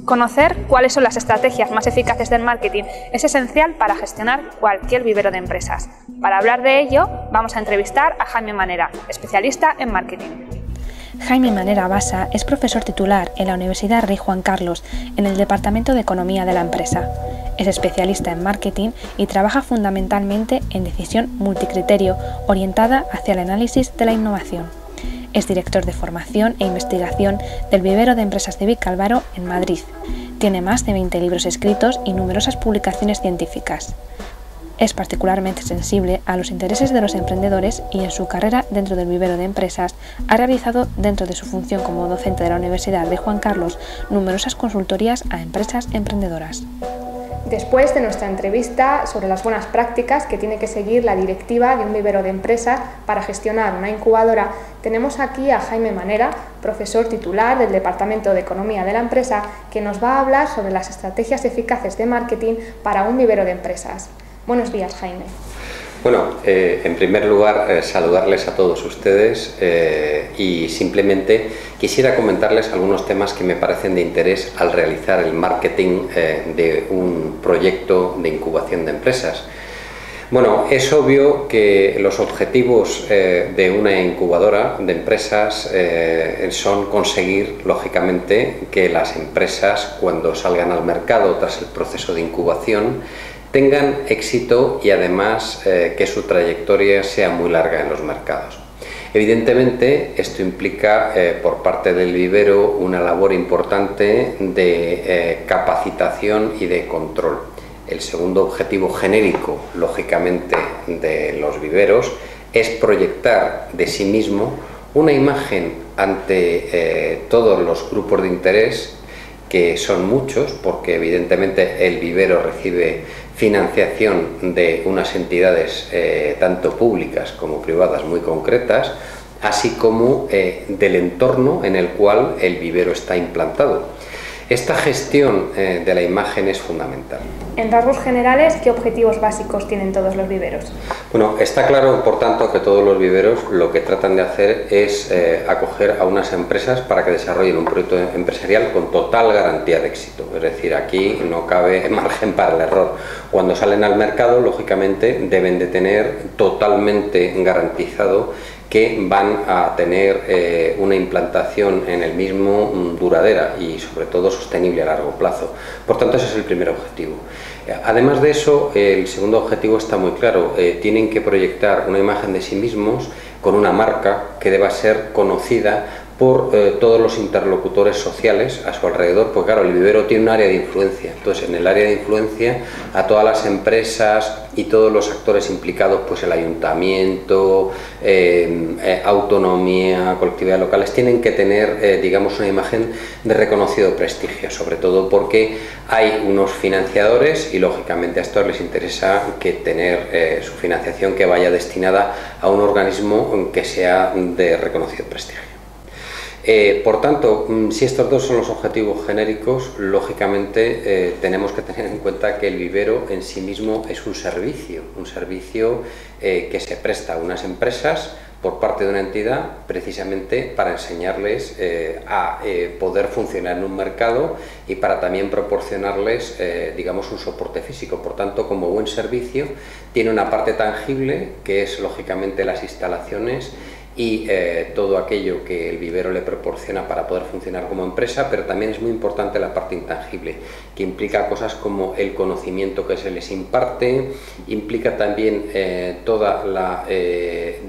Conocer cuáles son las estrategias más eficaces del marketing es esencial para gestionar cualquier vivero de empresas. Para hablar de ello, vamos a entrevistar a Jaime Manera, especialista en marketing. Jaime Manera Basa es profesor titular en la Universidad Rey Juan Carlos, en el Departamento de Economía de la empresa. Es especialista en marketing y trabaja fundamentalmente en decisión multicriterio orientada hacia el análisis de la innovación. Es director de formación e investigación del vivero de empresas de Vicálvaro en Madrid. Tiene más de 20 libros escritos y numerosas publicaciones científicas. Es particularmente sensible a los intereses de los emprendedores y en su carrera dentro del vivero de empresas ha realizado, dentro de su función como docente de la Universidad de Juan Carlos, numerosas consultorías a empresas emprendedoras. Después de nuestra entrevista sobre las buenas prácticas que tiene que seguir la directiva de un vivero de empresas para gestionar una incubadora, tenemos aquí a Jaime Manera, profesor titular del Departamento de Economía de la empresa, que nos va a hablar sobre las estrategias eficaces de marketing para un vivero de empresas. Buenos días, Jaime. Bueno, en primer lugar, saludarles a todos ustedes y simplemente quisiera comentarles algunos temas que me parecen de interés al realizar el marketing de un proyecto de incubación de empresas. Bueno, es obvio que los objetivos de una incubadora de empresas son conseguir, lógicamente, que las empresas, cuando salgan al mercado tras el proceso de incubación, tengan éxito y además que su trayectoria sea muy larga en los mercados. Evidentemente, esto implica por parte del vivero una labor importante de capacitación y de control. El segundo objetivo genérico, lógicamente, de los viveros es proyectar de sí mismo una imagen ante todos los grupos de interés, que son muchos, porque evidentemente el vivero recibe financiación de unas entidades tanto públicas como privadas muy concretas, así como del entorno en el cual el vivero está implantado. Esta gestión de la imagen es fundamental. En rasgos generales, ¿qué objetivos básicos tienen todos los viveros? Bueno, está claro, por tanto, que todos los viveros lo que tratan de hacer es acoger a unas empresas para que desarrollen un proyecto empresarial con total garantía de éxito. Es decir, aquí no cabe margen para el error. Cuando salen al mercado, lógicamente, deben de tener totalmente garantizado que van a tener una implantación en el mismo duradera y sobre todo sostenible a largo plazo. Por tanto, ese es el primer objetivo. Además de eso, el segundo objetivo está muy claro. Tienen que proyectar una imagen de sí mismos con una marca que deba ser conocida por todos los interlocutores sociales a su alrededor, pues claro, el vivero tiene un área de influencia. Entonces, en el área de influencia, a todas las empresas y todos los actores implicados, pues el ayuntamiento, autonomía, colectividades locales, tienen que tener, digamos, una imagen de reconocido prestigio, sobre todo porque hay unos financiadores y, lógicamente, a estos les interesa que tener su financiación que vaya destinada a un organismo que sea de reconocido prestigio. Por tanto, si estos dos son los objetivos genéricos, lógicamente tenemos que tener en cuenta que el vivero en sí mismo es un servicio que se presta a unas empresas por parte de una entidad precisamente para enseñarles a poder funcionar en un mercado y para también proporcionarles, digamos, un soporte físico. Por tanto, como buen servicio, tiene una parte tangible que es, lógicamente, las instalaciones y todo aquello que el vivero le proporciona para poder funcionar como empresa, pero también es muy importante la parte intangible, que implica cosas como el conocimiento que se les imparte, implica también toda la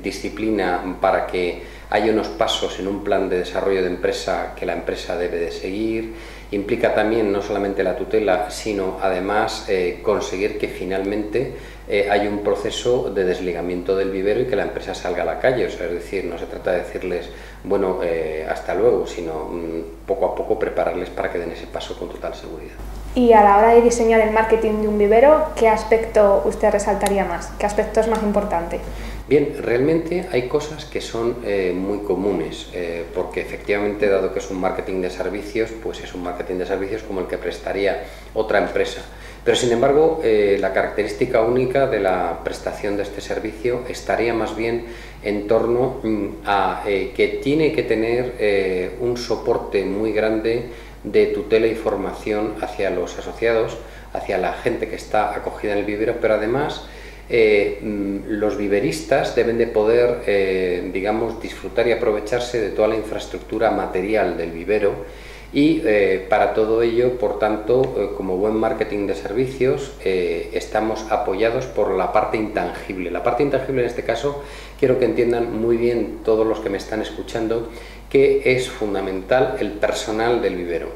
disciplina para que haya unos pasos en un plan de desarrollo de empresa que la empresa debe de seguir, implica también no solamente la tutela, sino además conseguir que finalmente hay un proceso de desligamiento del vivero y que la empresa salga a la calle. O sea, es decir, no se trata de decirles, bueno, hasta luego, sino poco a poco prepararles para que den ese paso con total seguridad. Y a la hora de diseñar el marketing de un vivero, ¿qué aspecto usted resaltaría más? ¿Qué aspecto es más importante? Bien, realmente hay cosas que son muy comunes, porque efectivamente, dado que es un marketing de servicios, pues es un marketing de servicios como el que prestaría otra empresa. Pero sin embargo, la característica única de la prestación de este servicio estaría más bien en torno a que tiene que tener un soporte muy grande de tutela y formación hacia los asociados, hacia la gente que está acogida en el vivero, pero además los viveristas deben de poder, digamos, disfrutar y aprovecharse de toda la infraestructura material del vivero y para todo ello, por tanto, como buen marketing de servicios, estamos apoyados por la parte intangible. La parte intangible en este caso, quiero que entiendan muy bien todos los que me están escuchando, que es fundamental el personal del vivero.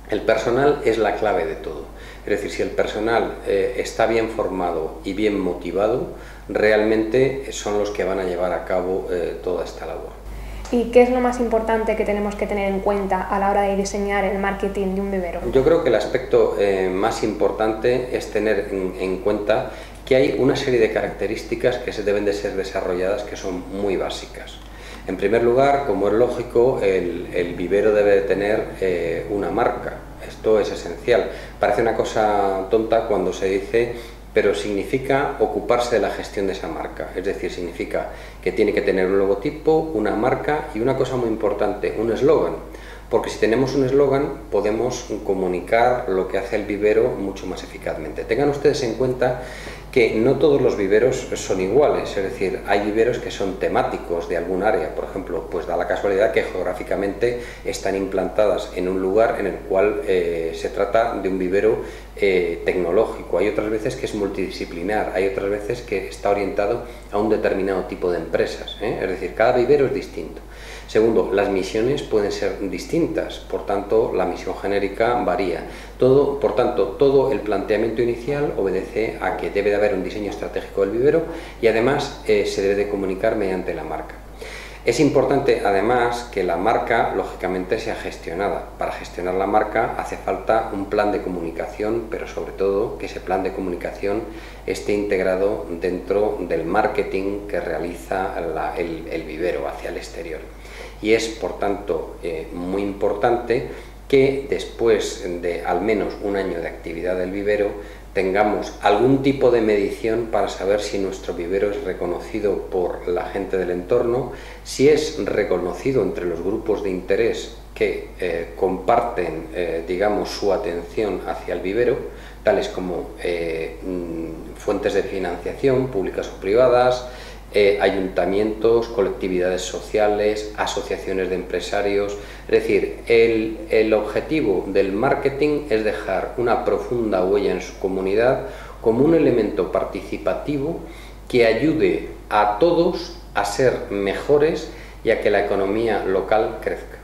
El personal es la clave de todo. Es decir, si el personal está bien formado y bien motivado, realmente son los que van a llevar a cabo toda esta labor. ¿Y qué es lo más importante que tenemos que tener en cuenta a la hora de diseñar el marketing de un vivero? Yo creo que el aspecto más importante es tener en cuenta que hay una serie de características que se deben de ser desarrolladas que son muy básicas. En primer lugar, como es lógico, el vivero debe de tener una marca. Esto es esencial. Parece una cosa tonta cuando se dice, pero significa ocuparse de la gestión de esa marca. Es decir, significa que tiene que tener un logotipo, una marca y una cosa muy importante, un eslogan. Porque si tenemos un eslogan podemos comunicar lo que hace el vivero mucho más eficazmente. Tengan ustedes en cuenta que no todos los viveros son iguales, es decir, hay viveros que son temáticos de algún área, por ejemplo, pues da la casualidad que geográficamente están implantadas en un lugar en el cual se trata de un vivero tecnológico, hay otras veces que es multidisciplinar, hay otras veces que está orientado a un determinado tipo de empresas, es decir, cada vivero es distinto. Segundo, las misiones pueden ser distintas, por tanto la misión genérica varía. Por tanto, todo el planteamiento inicial obedece a que debe de haber un diseño estratégico del vivero y además se debe de comunicar mediante la marca. Es importante además que la marca lógicamente sea gestionada. Para gestionar la marca hace falta un plan de comunicación, pero sobre todo que ese plan de comunicación esté integrado dentro del marketing que realiza el vivero hacia el exterior. Y es por tanto muy importante que después de al menos un año de actividad del vivero tengamos algún tipo de medición para saber si nuestro vivero es reconocido por la gente del entorno, si es reconocido entre los grupos de interés que comparten, digamos, su atención hacia el vivero, tales como fuentes de financiación, públicas o privadas, ayuntamientos, colectividades sociales, asociaciones de empresarios. Es decir, el objetivo del marketing es dejar una profunda huella en su comunidad como un elemento participativo que ayude a todos a ser mejores y a que la economía local crezca.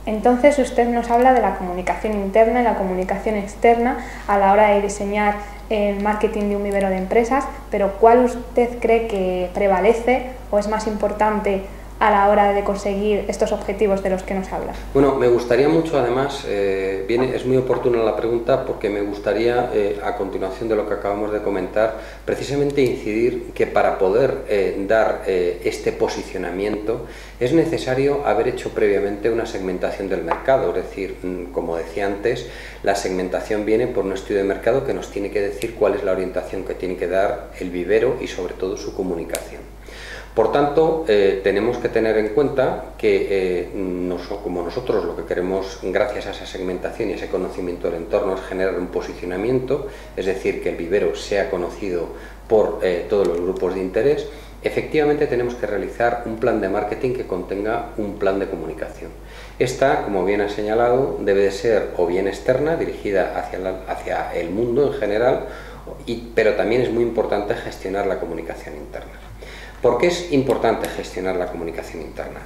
Entonces usted nos habla de la comunicación interna y la comunicación externa a la hora de diseñar el marketing de un vivero de empresas, pero ¿cuál usted cree que prevalece o es más importante a la hora de conseguir estos objetivos de los que nos habla? Bueno, me gustaría mucho, además, es muy oportuna la pregunta porque me gustaría, a continuación de lo que acabamos de comentar, precisamente incidir que para poder dar este posicionamiento es necesario haber hecho previamente una segmentación del mercado, es decir, como decía antes, la segmentación viene por un estudio de mercado que nos tiene que decir cuál es la orientación que tiene que dar el vivero y sobre todo su comunicación. Por tanto, tenemos que tener en cuenta que como nosotros lo que queremos, gracias a esa segmentación y ese conocimiento del entorno, es generar un posicionamiento, es decir, que el vivero sea conocido por todos los grupos de interés, efectivamente tenemos que realizar un plan de marketing que contenga un plan de comunicación. Esta, como bien ha señalado, debe de ser o bien externa, dirigida hacia el mundo en general, pero también es muy importante gestionar la comunicación interna. ¿Por qué es importante gestionar la comunicación interna?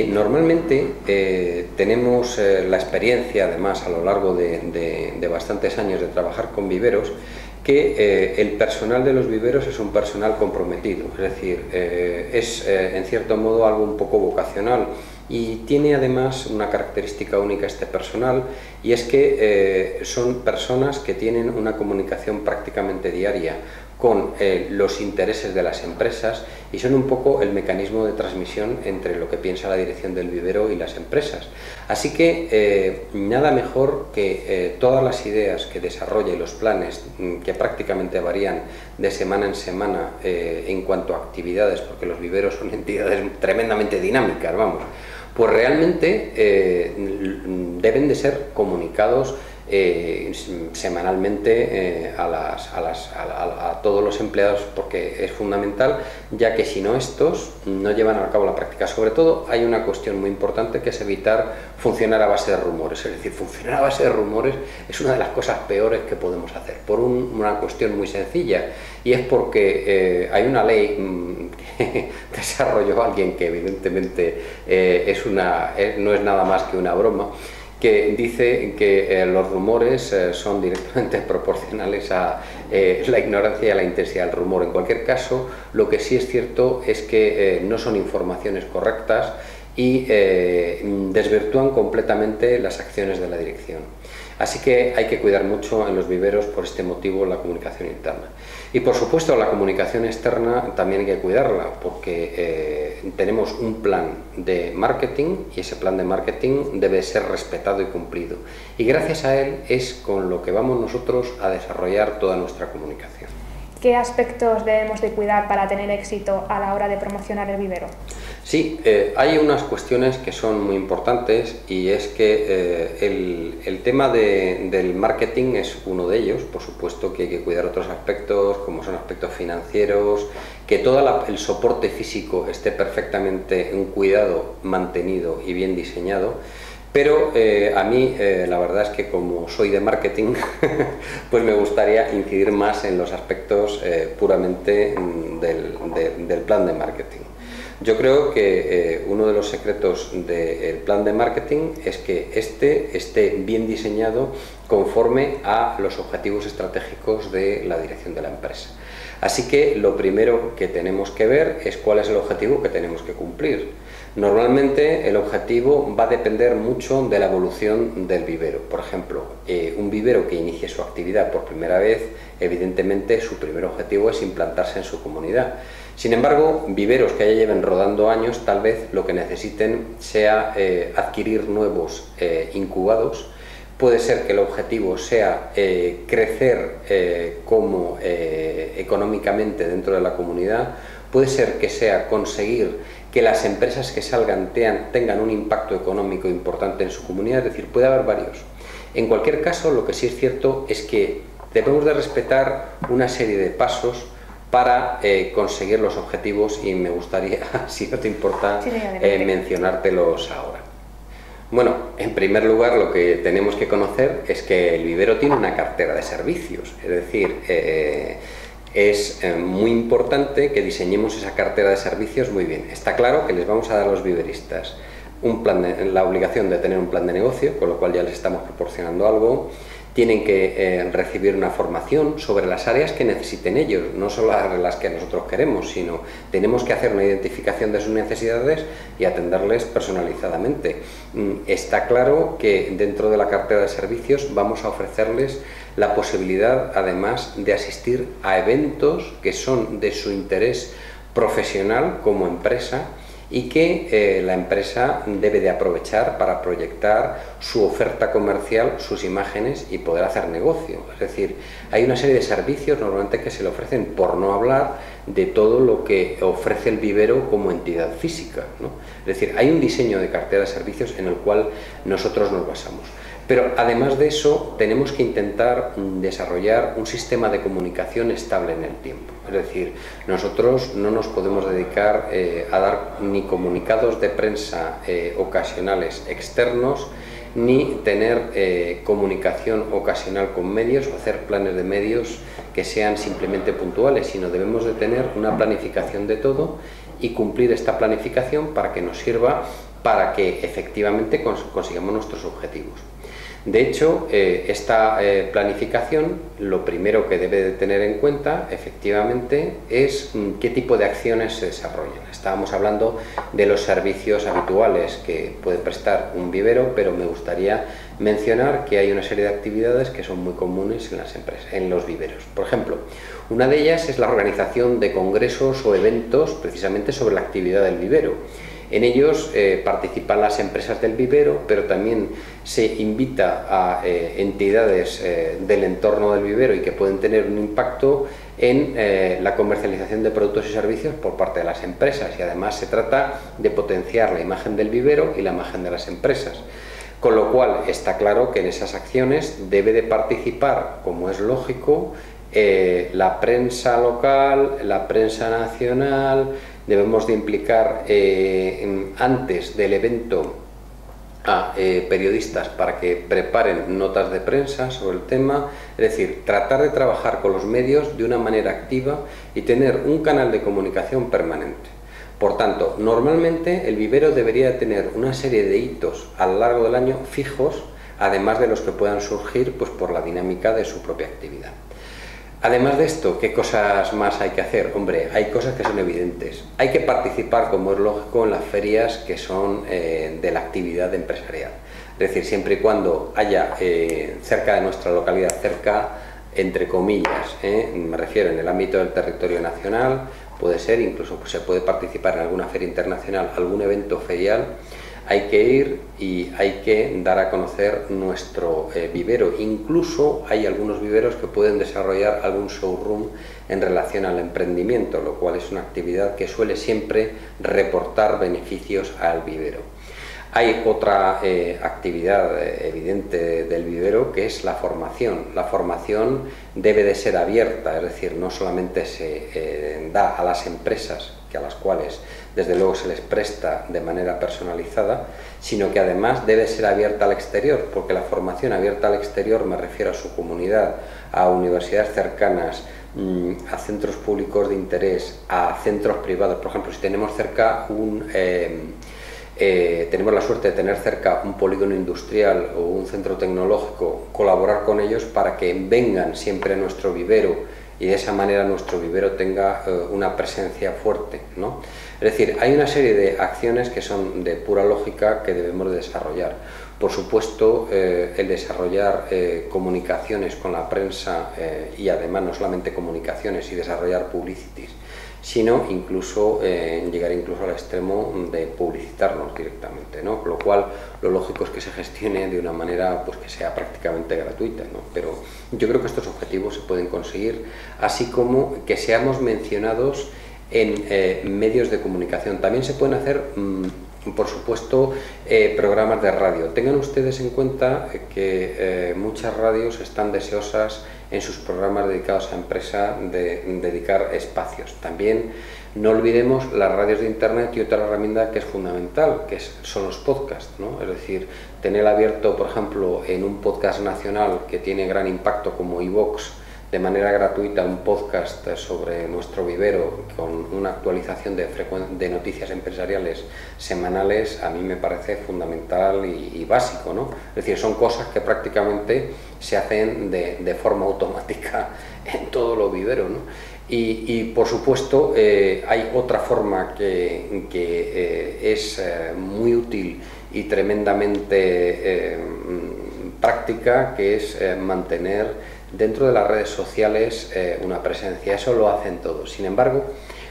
Normalmente tenemos la experiencia, además a lo largo de bastantes años de trabajar con viveros, que el personal de los viveros es un personal comprometido, es decir, es en cierto modo algo un poco vocacional y tiene además una característica única este personal y es que son personas que tienen una comunicación prácticamente diaria con los intereses de las empresas y son un poco el mecanismo de transmisión entre lo que piensa la dirección del vivero y las empresas. Así que nada mejor que todas las ideas que desarrolla y los planes que prácticamente varían de semana en semana en cuanto a actividades, porque los viveros son entidades tremendamente dinámicas, vamos, pues realmente deben de ser comunicados semanalmente a todos los empleados, porque es fundamental, ya que si no estos no llevan a cabo la práctica. Sobre todo hay una cuestión muy importante, que es evitar funcionar a base de rumores. Es decir, funcionar a base de rumores es una de las cosas peores que podemos hacer, por una cuestión muy sencilla, y es porque hay una ley que desarrolló alguien que evidentemente no es nada más que una broma, que dice que los rumores son directamente proporcionales a la ignorancia y a la intensidad del rumor. En cualquier caso, lo que sí es cierto es que no son informaciones correctas y desvirtúan completamente las acciones de la dirección. Así que hay que cuidar mucho en los viveros, por este motivo, la comunicación interna. Y por supuesto la comunicación externa también hay que cuidarla, porque tenemos un plan de marketing y ese plan de marketing debe ser respetado y cumplido. Y gracias a él es con lo que vamos nosotros a desarrollar toda nuestra comunicación. ¿Qué aspectos debemos de cuidar para tener éxito a la hora de promocionar el vivero? Sí, hay unas cuestiones que son muy importantes, y es que el tema del marketing es uno de ellos. Por supuesto que hay que cuidar otros aspectos, como son aspectos financieros, que todo el soporte físico esté perfectamente cuidado, mantenido y bien diseñado. Pero a mí la verdad es que, como soy de marketing, pues me gustaría incidir más en los aspectos puramente del plan de marketing. Yo creo que uno de los secretos del plan de marketing es que este esté bien diseñado conforme a los objetivos estratégicos de la dirección de la empresa. Así que lo primero que tenemos que ver es cuál es el objetivo que tenemos que cumplir. Normalmente el objetivo va a depender mucho de la evolución del vivero. Por ejemplo, un vivero que inicie su actividad por primera vez, evidentemente su primer objetivo es implantarse en su comunidad. Sin embargo, viveros que ya lleven rodando años, tal vez lo que necesiten sea adquirir nuevos incubados. Puede ser que el objetivo sea crecer económicamente dentro de la comunidad. Puede ser que sea conseguir que las empresas que salgan tengan un impacto económico importante en su comunidad, es decir, puede haber varios. En cualquier caso, lo que sí es cierto es que debemos de respetar una serie de pasos para conseguir los objetivos, y me gustaría, si no te importa, mencionártelos ahora. Bueno, en primer lugar, lo que tenemos que conocer es que el vivero tiene una cartera de servicios, es decir, es muy importante que diseñemos esa cartera de servicios muy bien. Está claro que les vamos a dar a los viveristas la obligación de tener un plan de negocio, con lo cual ya les estamos proporcionando algo. Tienen que recibir una formación sobre las áreas que necesiten ellos, no solo las que nosotros queremos, sino tenemos que hacer una identificación de sus necesidades y atenderles personalizadamente. Está claro que dentro de la cartera de servicios vamos a ofrecerles la posibilidad, además, de asistir a eventos que son de su interés profesional como empresa, y que la empresa debe de aprovechar para proyectar su oferta comercial, sus imágenes, y poder hacer negocio. Es decir, hay una serie de servicios normalmente que se le ofrecen, por no hablar de todo lo que ofrece el vivero como entidad física, ¿no? Es decir, hay un diseño de cartera de servicios en el cual nosotros nos basamos. Pero además de eso, tenemos que intentar desarrollar un sistema de comunicación estable en el tiempo. Es decir, nosotros no nos podemos dedicar a dar ni comunicados de prensa ocasionales externos, ni tener comunicación ocasional con medios o hacer planes de medios que sean simplemente puntuales, sino debemos de tener una planificación de todo y cumplir esta planificación para que nos sirva para que efectivamente consigamos nuestros objetivos. De hecho, esta planificación, lo primero que debe de tener en cuenta, efectivamente, es qué tipo de acciones se desarrollan. Estábamos hablando de los servicios habituales que puede prestar un vivero, pero me gustaría mencionar que hay una serie de actividades que son muy comunes en las empresas, en los viveros. Por ejemplo, una de ellas es la organización de congresos o eventos precisamente sobre la actividad del vivero. En ellos participan las empresas del vivero, pero también se invita a entidades del entorno del vivero y que pueden tener un impacto en la comercialización de productos y servicios por parte de las empresas, y además se trata de potenciar la imagen del vivero y la imagen de las empresas. Con lo cual está claro que en esas acciones debe de participar, como es lógico, la prensa local, la prensa nacional. Debemos de implicar antes del evento a periodistas para que preparen notas de prensa sobre el tema, es decir, tratar de trabajar con los medios de una manera activa y tener un canal de comunicación permanente. Por tanto, normalmente el vivero debería tener una serie de hitos a lo largo del año fijos, además de los que puedan surgir pues, por la dinámica de su propia actividad. Además de esto, ¿qué cosas más hay que hacer? Hombre, hay cosas que son evidentes. Hay que participar, como es lógico, en las ferias que son de la actividad empresarial. Es decir, siempre y cuando haya cerca de nuestra localidad, cerca, entre comillas, me refiero en el ámbito del territorio nacional, puede ser, incluso pues, se puede participar en alguna feria internacional, algún evento ferial. Hay que ir y hay que dar a conocer nuestro vivero. Incluso hay algunos viveros que pueden desarrollar algún showroom en relación al emprendimiento, lo cual es una actividad que suele siempre reportar beneficios al vivero. Hay otra actividad evidente del vivero, que es la formación. La formación debe de ser abierta, es decir, no solamente se da a las empresas, que a las cuales desde luego se les presta de manera personalizada, sino que además debe ser abierta al exterior, porque la formación abierta al exterior, me refiero a su comunidad, a universidades cercanas, a centros públicos de interés, a centros privados. Por ejemplo, si tenemos cerca tenemos la suerte de tener cerca un polígono industrial o un centro tecnológico, colaborar con ellos para que vengan siempre a nuestro vivero y de esa manera nuestro vivero tenga una presencia fuerte, ¿no? Es decir, hay una serie de acciones que son de pura lógica que debemos de desarrollar. Por supuesto, el desarrollar comunicaciones con la prensa y además no solamente comunicaciones y desarrollar publicities, sino incluso llegar incluso al extremo de publicitarnos directamente, ¿no? Con lo cual lo lógico es que se gestione de una manera pues, que sea prácticamente gratuita, ¿no? Pero yo creo que estos objetivos se pueden conseguir, así como que seamos mencionados en medios de comunicación. También se pueden hacer por supuesto, programas de radio. Tengan ustedes en cuenta que muchas radios están deseosas en sus programas dedicados a empresa de dedicar espacios. También no olvidemos las radios de internet y otra herramienta que es fundamental, que son los podcasts, ¿no? Es decir, tener abierto, por ejemplo, en un podcast nacional que tiene gran impacto como iVox, de manera gratuita un podcast sobre nuestro vivero con una actualización de noticias empresariales semanales, a mí me parece fundamental y básico, ¿no? Es decir, son cosas que prácticamente se hacen de forma automática en todo lo vivero, ¿no? Y por supuesto hay otra forma que es muy útil y tremendamente práctica, que es mantener dentro de las redes sociales una presencia. Eso lo hacen todos. Sin embargo,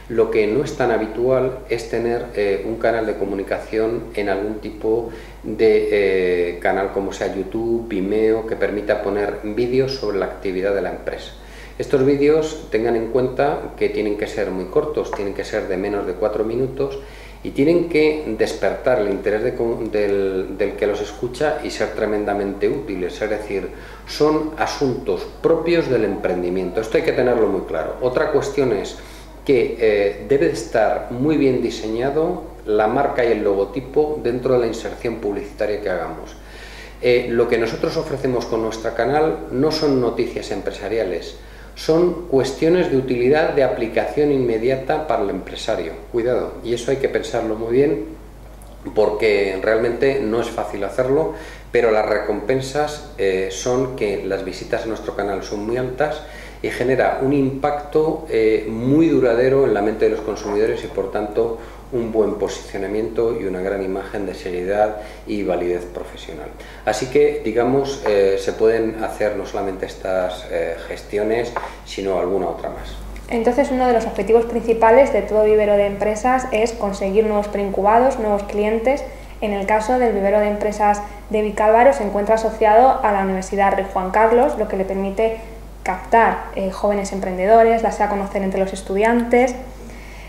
lo que no es tan habitual es tener un canal de comunicación en algún tipo de canal como sea YouTube, Vimeo, que permita poner vídeos sobre la actividad de la empresa. Estos vídeos tengan en cuenta que tienen que ser muy cortos, tienen que ser de menos de 4 minutos y tienen que despertar el interés del que los escucha y ser tremendamente útiles, es decir, son asuntos propios del emprendimiento. Esto hay que tenerlo muy claro. Otra cuestión es que debe estar muy bien diseñado la marca y el logotipo dentro de la inserción publicitaria que hagamos. Lo que nosotros ofrecemos con nuestro canal no son noticias empresariales, son cuestiones de utilidad, de aplicación inmediata para el empresario. Cuidado, y eso hay que pensarlo muy bien, porque realmente no es fácil hacerlo, pero las recompensas son que las visitas a nuestro canal son muy altas y genera un impacto muy duradero en la mente de los consumidores y por tanto un buen posicionamiento y una gran imagen de seriedad y validez profesional. Así que, digamos, se pueden hacer no solamente estas gestiones, sino alguna otra más. Entonces, uno de los objetivos principales de todo vivero de empresas es conseguir nuevos preincubados, nuevos clientes. En el caso del vivero de empresas de Vicálvaro se encuentra asociado a la Universidad Rey Juan Carlos, lo que le permite captar jóvenes emprendedores, darse a conocer entre los estudiantes.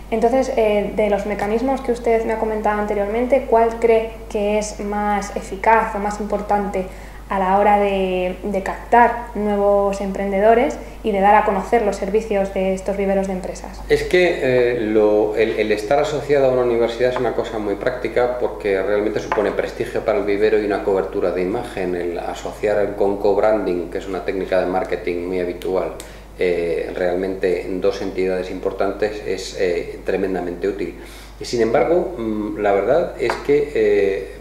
Entonces, de los mecanismos que usted me ha comentado anteriormente, ¿cuál cree que es más eficaz o más importante a la hora de captar nuevos emprendedores y de dar a conocer los servicios de estos viveros de empresas? Es que el estar asociado a una universidad es una cosa muy práctica porque realmente supone prestigio para el vivero y una cobertura de imagen. El asociar con co-branding, que es una técnica de marketing muy habitual, realmente en dos entidades importantes es tremendamente útil. Y sin embargo, la verdad es que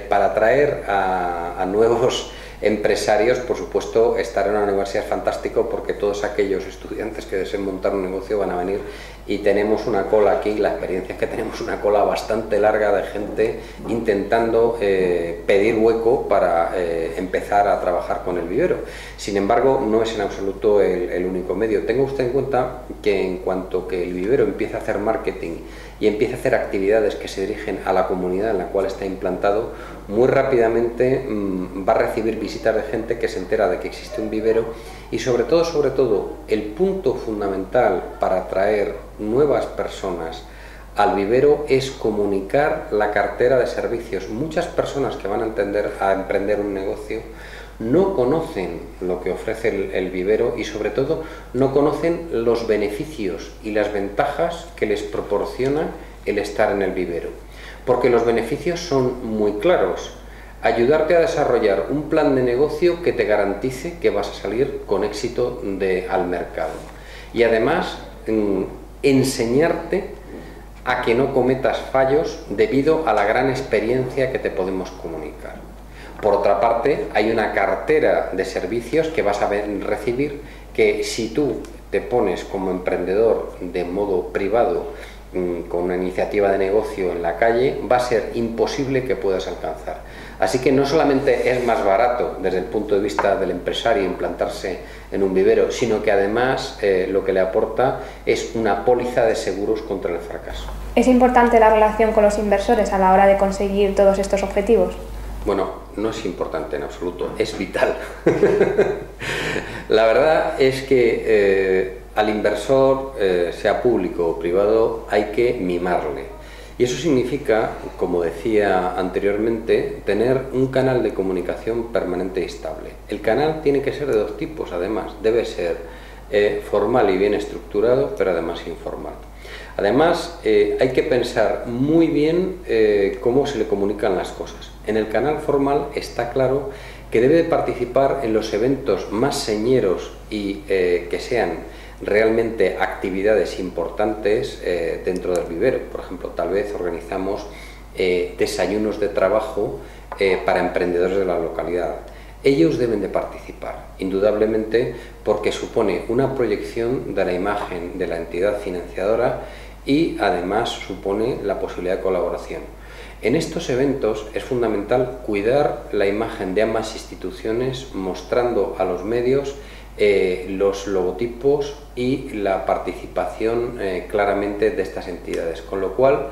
para atraer a nuevos empresarios, por supuesto, estar en una universidad es fantástico porque todos aquellos estudiantes que deseen montar un negocio van a venir y tenemos una cola aquí, la experiencia es que tenemos una cola bastante larga de gente intentando pedir hueco para empezar a trabajar con el vivero. Sin embargo, no es en absoluto el único medio. Tenga usted en cuenta que en cuanto que el vivero empieza a hacer marketing y empieza a hacer actividades que se dirigen a la comunidad en la cual está implantado, muy rápidamente va a recibir visitas de gente que se entera de que existe un vivero y sobre todo, el punto fundamental para atraer nuevas personas al vivero es comunicar la cartera de servicios. Muchas personas que van a emprender un negocio no conocen lo que ofrece el vivero y sobre todo no conocen los beneficios y las ventajas que les proporciona el estar en el vivero. Porque los beneficios son muy claros. Ayudarte a desarrollar un plan de negocio que te garantice que vas a salir con éxito al mercado. Y además, enseñarte a que no cometas fallos debido a la gran experiencia que te podemos comunicar. Por otra parte, hay una cartera de servicios que vas a recibir que si tú te pones como emprendedor de modo privado con una iniciativa de negocio en la calle, va a ser imposible que puedas alcanzar. Así que no solamente es más barato desde el punto de vista del empresario implantarse en un vivero, sino que además lo que le aporta es una póliza de seguros contra el fracaso. ¿Es importante la relación con los inversores a la hora de conseguir todos estos objetivos? Bueno, no es importante en absoluto, es vital. La verdad es que al inversor, sea público o privado, hay que mimarle. Y eso significa, como decía anteriormente, tener un canal de comunicación permanente y estable. El canal tiene que ser de dos tipos, además. Debe ser formal y bien estructurado, pero además informal. Además, hay que pensar muy bien cómo se le comunican las cosas. En el canal formal está claro que debe participar en los eventos más señeros y que sean realmente actividades importantes dentro del vivero. Por ejemplo, tal vez organizamos desayunos de trabajo para emprendedores de la localidad. Ellos deben de participar, indudablemente, porque supone una proyección de la imagen de la entidad financiadora y además supone la posibilidad de colaboración. En estos eventos es fundamental cuidar la imagen de ambas instituciones, mostrando a los medios los logotipos y la participación claramente de estas entidades, con lo cual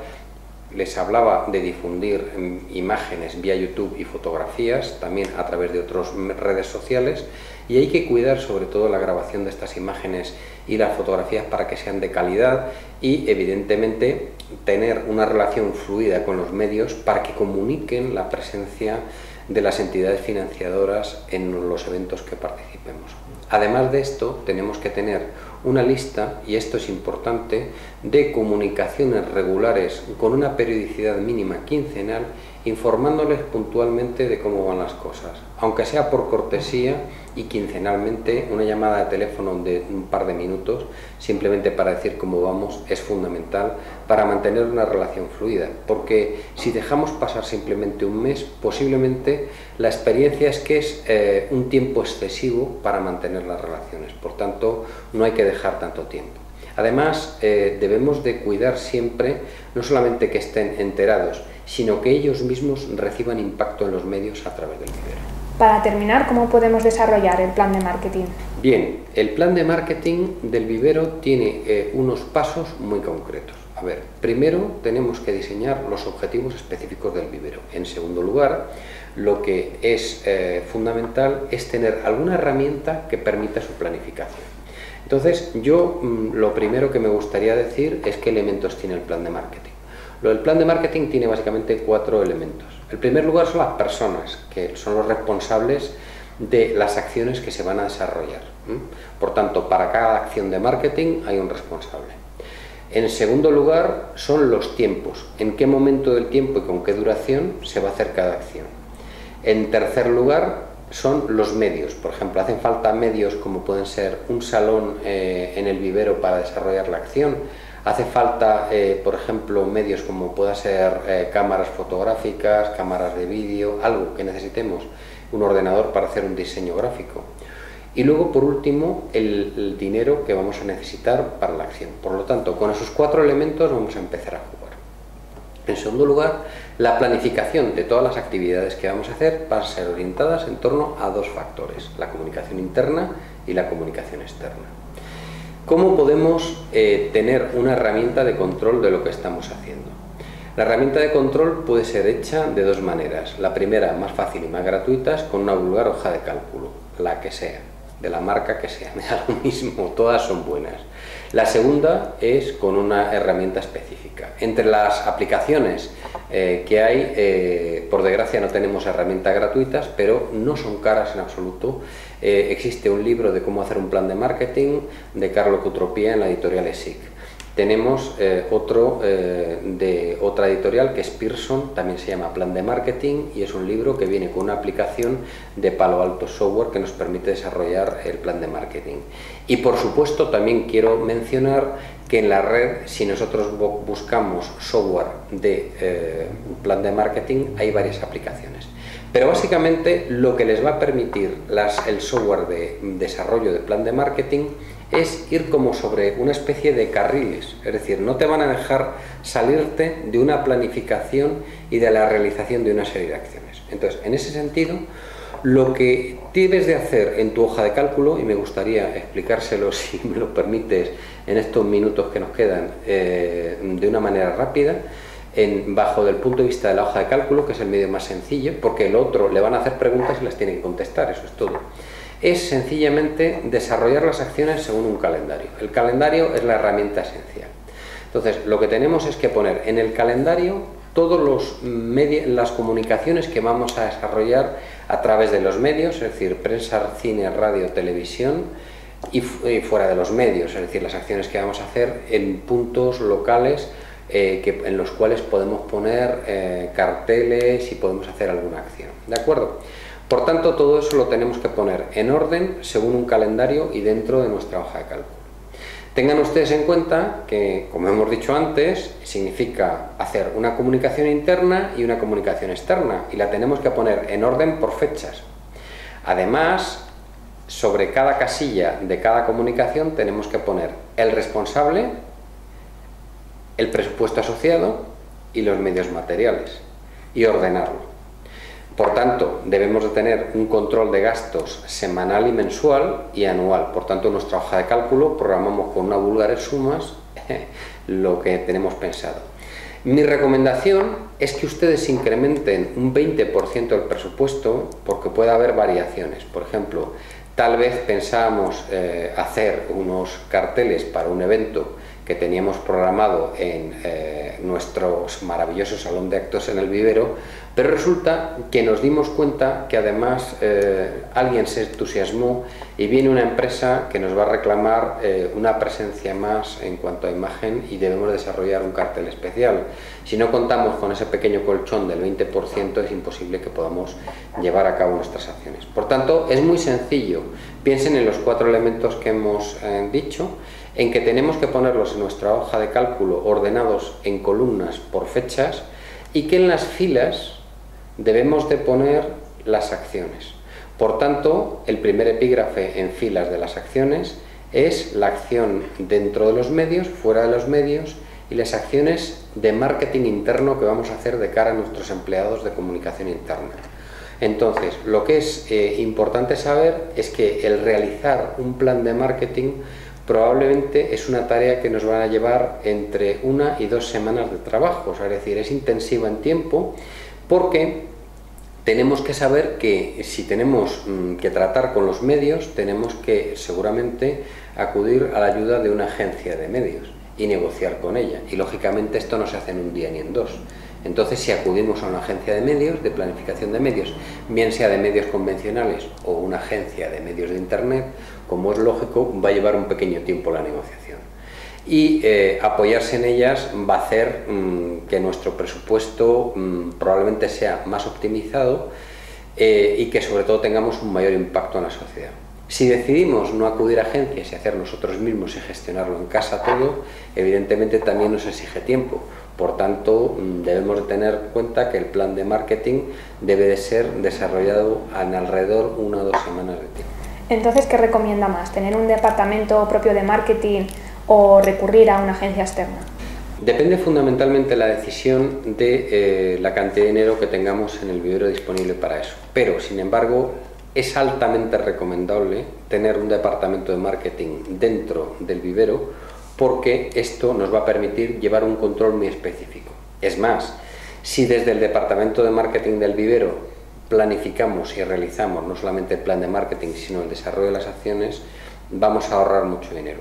les hablaba de difundir imágenes vía YouTube y fotografías, también a través de otras redes sociales, y hay que cuidar sobre todo la grabación de estas imágenes y las fotografías para que sean de calidad y evidentemente tener una relación fluida con los medios para que comuniquen la presencia de las entidades financiadoras en los eventos que participemos. Además de esto, tenemos que tener una lista, y esto es importante, de comunicaciones regulares con una periodicidad mínima quincenal informándoles puntualmente de cómo van las cosas, aunque sea por cortesía y quincenalmente. Una llamada de teléfono de un par de minutos, simplemente para decir cómo vamos, es fundamental para mantener una relación fluida, porque si dejamos pasar simplemente un mes, posiblemente la experiencia es que es un tiempo excesivo para mantener las relaciones. Por tanto, no hay que dejar tanto tiempo. Además, debemos de cuidar siempre, no solamente que estén enterados, sino que ellos mismos reciban impacto en los medios a través del vivero. Para terminar, ¿cómo podemos desarrollar el plan de marketing? Bien, el plan de marketing del vivero tiene unos pasos muy concretos. A ver, primero tenemos que diseñar los objetivos específicos del vivero. En segundo lugar, lo que es fundamental es tener alguna herramienta que permita su planificación. Entonces, yo lo primero que me gustaría decir es qué elementos tiene el plan de marketing. El plan de marketing tiene básicamente 4 elementos. El primer lugar son las personas, que son los responsables de las acciones que se van a desarrollar. Por tanto, para cada acción de marketing hay un responsable. En segundo lugar, son los tiempos. En qué momento del tiempo y con qué duración se va a hacer cada acción. En tercer lugar, son los medios. Por ejemplo, hacen falta medios como pueden ser un salón en el vivero para desarrollar la acción. Hace falta, por ejemplo, medios como pueda ser cámaras fotográficas, cámaras de vídeo, algo que necesitemos, un ordenador para hacer un diseño gráfico. Y luego, por último, el dinero que vamos a necesitar para la acción. Por lo tanto, con esos 4 elementos vamos a empezar a jugar. En segundo lugar, la planificación de todas las actividades que vamos a hacer van a ser orientadas en torno a 2 factores, la comunicación interna y la comunicación externa. ¿Cómo podemos tener una herramienta de control de lo que estamos haciendo? La herramienta de control puede ser hecha de 2 maneras. La primera, más fácil y más gratuita, es con una vulgar hoja de cálculo, la que sea, de la marca que sea, me da lo mismo, todas son buenas. La segunda es con una herramienta específica. Entre las aplicaciones que hay, por desgracia no tenemos herramientas gratuitas, pero no son caras en absoluto. Existe un libro de cómo hacer un plan de marketing de Carlo Cutropía en la editorial ESIC. Tenemos otro de otra editorial que es Pearson, también se llama Plan de Marketing, y es un libro que viene con una aplicación de Palo Alto Software que nos permite desarrollar el plan de marketing. Y por supuesto también quiero mencionar que en la red, si nosotros buscamos software de plan de marketing, hay varias aplicaciones. Pero básicamente lo que les va a permitir el software de desarrollo de plan de marketing es ir como sobre una especie de carriles, es decir, no te van a dejar salirte de una planificación y de la realización de una serie de acciones. Entonces, en ese sentido, lo que debes de hacer en tu hoja de cálculo, y me gustaría explicárselo, si me lo permites, en estos minutos que nos quedan, de una manera rápida, bajo del punto de vista de la hoja de cálculo, que es el medio más sencillo, porque el otro le van a hacer preguntas y las tiene que contestar, eso es todo. Es sencillamente desarrollar las acciones según un calendario. El calendario es la herramienta esencial. Entonces, lo que tenemos es que poner en el calendario todas las comunicaciones que vamos a desarrollar a través de los medios, es decir, prensa, cine, radio, televisión, y fuera de los medios, es decir, las acciones que vamos a hacer en puntos locales en los cuales podemos poner carteles y podemos hacer alguna acción. ¿De acuerdo? Por tanto, todo eso lo tenemos que poner en orden según un calendario y dentro de nuestra hoja de cálculo. Tengan ustedes en cuenta que, como hemos dicho antes, significa hacer una comunicación interna y una comunicación externa, y la tenemos que poner en orden por fechas. Además, sobre cada casilla de cada comunicación tenemos que poner el responsable, el presupuesto asociado y los medios materiales, y ordenarlo. Por tanto, debemos de tener un control de gastos semanal y mensual y anual. Por tanto, en nuestra hoja de cálculo programamos con unas vulgares sumas lo que tenemos pensado. Mi recomendación es que ustedes incrementen un 20% del presupuesto, porque puede haber variaciones. Por ejemplo, tal vez pensábamos hacer unos carteles para un evento que teníamos programado en nuestro maravilloso salón de actos en el vivero, pero resulta que nos dimos cuenta que además alguien se entusiasmó y viene una empresa que nos va a reclamar una presencia más en cuanto a imagen y debemos desarrollar un cartel especial. Si no contamos con ese pequeño colchón del 20% es imposible que podamos llevar a cabo nuestras acciones. Por tanto, es muy sencillo. Piensen en los 4 elementos que hemos dicho, en que tenemos que ponerlos en nuestra hoja de cálculo ordenados en columnas por fechas y que en las filas debemos de poner las acciones. Por tanto, el primer epígrafe en filas de las acciones es la acción dentro de los medios, fuera de los medios y las acciones de marketing interno que vamos a hacer de cara a nuestros empleados de comunicación interna. Entonces, lo que es importante saber es que el realizar un plan de marketing probablemente es una tarea que nos va a llevar entre 1 y 2 semanas de trabajo, es decir, es intensiva en tiempo, porque tenemos que saber que si tenemos que tratar con los medios, tenemos que seguramente acudir a la ayuda de una agencia de medios y negociar con ella. Y lógicamente esto no se hace en un día ni en 2. Entonces, si acudimos a una agencia de medios, de planificación de medios, bien sea de medios convencionales o una agencia de medios de Internet, como es lógico, va a llevar un pequeño tiempo la negociación. Y apoyarse en ellas va a hacer que nuestro presupuesto probablemente sea más optimizado y que sobre todo tengamos un mayor impacto en la sociedad. Si decidimos no acudir a agencias y hacer nosotros mismos y gestionarlo en casa todo, evidentemente también nos exige tiempo. Por tanto, debemos de tener en cuenta que el plan de marketing debe de ser desarrollado en alrededor 1 o 2 semanas de tiempo. Entonces, ¿qué recomienda más? ¿Tener un departamento propio de marketing o recurrir a una agencia externa? Depende fundamentalmente de la decisión de la cantidad de dinero que tengamos en el vivero disponible para eso. Pero, sin embargo, es altamente recomendable tener un departamento de marketing dentro del vivero porque esto nos va a permitir llevar un control muy específico. Es más, si desde el departamento de marketing del vivero planificamos y realizamos no solamente el plan de marketing, sino el desarrollo de las acciones, vamos a ahorrar mucho dinero.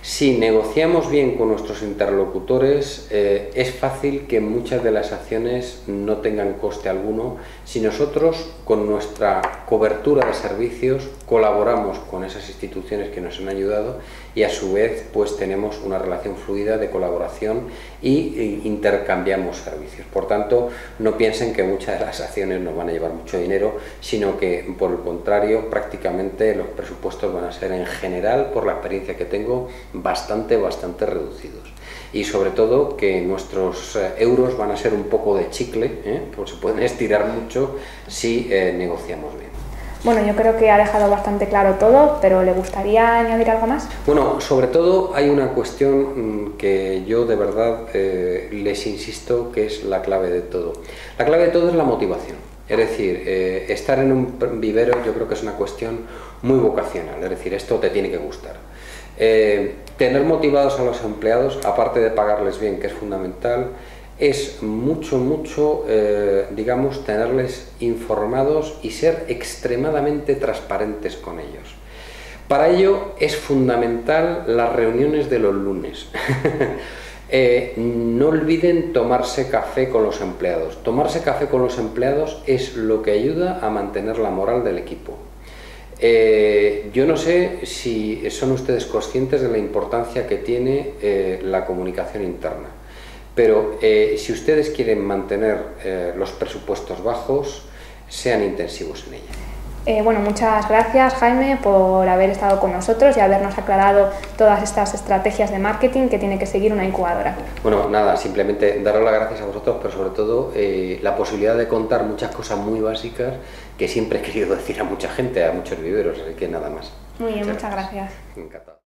Si negociamos bien con nuestros interlocutores, es fácil que muchas de las acciones no tengan coste alguno si nosotros, con nuestra cobertura de servicios, colaboramos con esas instituciones que nos han ayudado y a su vez pues tenemos una relación fluida de colaboración y intercambiamos servicios. Por tanto, no piensen que muchas de las acciones nos van a llevar mucho dinero, sino que por el contrario, prácticamente los presupuestos van a ser en general, por la experiencia que tengo, bastante reducidos. Y sobre todo que nuestros euros van a ser un poco de chicle, pues se pueden estirar mucho si negociamos bien. Bueno, yo creo que ha dejado bastante claro todo, pero ¿le gustaría añadir algo más? Bueno, sobre todo hay una cuestión que yo de verdad les insisto que es la clave de todo. La clave de todo es la motivación. Es decir, estar en un vivero yo creo que es una cuestión muy vocacional, es decir, esto te tiene que gustar. Tener motivados a los empleados, aparte de pagarles bien, que es fundamental, es mucho, digamos, tenerles informados y ser extremadamente transparentes con ellos. Para ello es fundamental las reuniones de los lunes. No olviden tomarse café con los empleados. Tomarse café con los empleados es lo que ayuda a mantener la moral del equipo. Yo no sé si son ustedes conscientes de la importancia que tiene la comunicación interna, pero si ustedes quieren mantener los presupuestos bajos, sean intensivos en ella. Bueno, muchas gracias, Jaime, por haber estado con nosotros y habernos aclarado todas estas estrategias de marketing que tiene que seguir una incubadora. Bueno, nada, simplemente daros las gracias a vosotros, pero sobre todo la posibilidad de contar muchas cosas muy básicas que siempre he querido decir a mucha gente, a muchos viveros, así que nada más. Muy bien, muchas gracias. Encantado.